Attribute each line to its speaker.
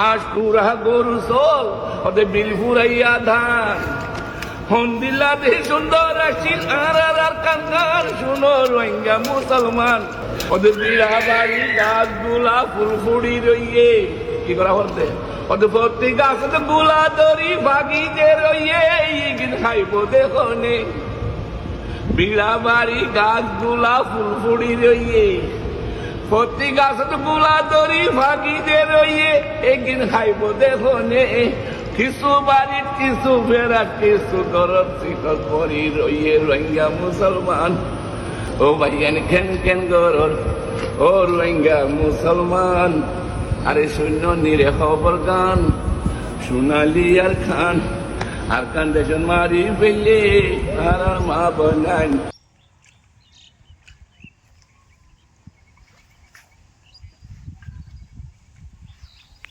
Speaker 1: আজ পুরা গরু সোল ওদের বিল ফুরাইয়া ধান হন্দিল্লা দেহ সুন্দর আসছিল আর কাঙ্গাল শুনো রোহিঙ্গা মুসলমান ওদের বিড়া বাড়ি গাছগুলা ফুলফুড়ি রইয়ে কি করা হতে ওদের প্রতি গাছ গুলা দড়ি ভাগিতে রইয়ে ইগিন খাইব দেখনে বিড়া বাড়ি গাছগুলা ফুলফুড়ি রইয়ে প্রতি গাছ গুলা দড়ি ভাগিতে রইয়ে একদিন খাইব দেখনে কিছু বাড়ির কিছু ফেরা কিছু গরম শিকল করি রইয়ে রোহিঙ্গা মুসলমান ও ভাইয়ান কেন কেন গরর ও রোহিঙ্গা মুসলমান আরে শূন্য নিরে খবর গান সোনালি আর খান আর কান দেশন মারি ফেললে আর মা বানান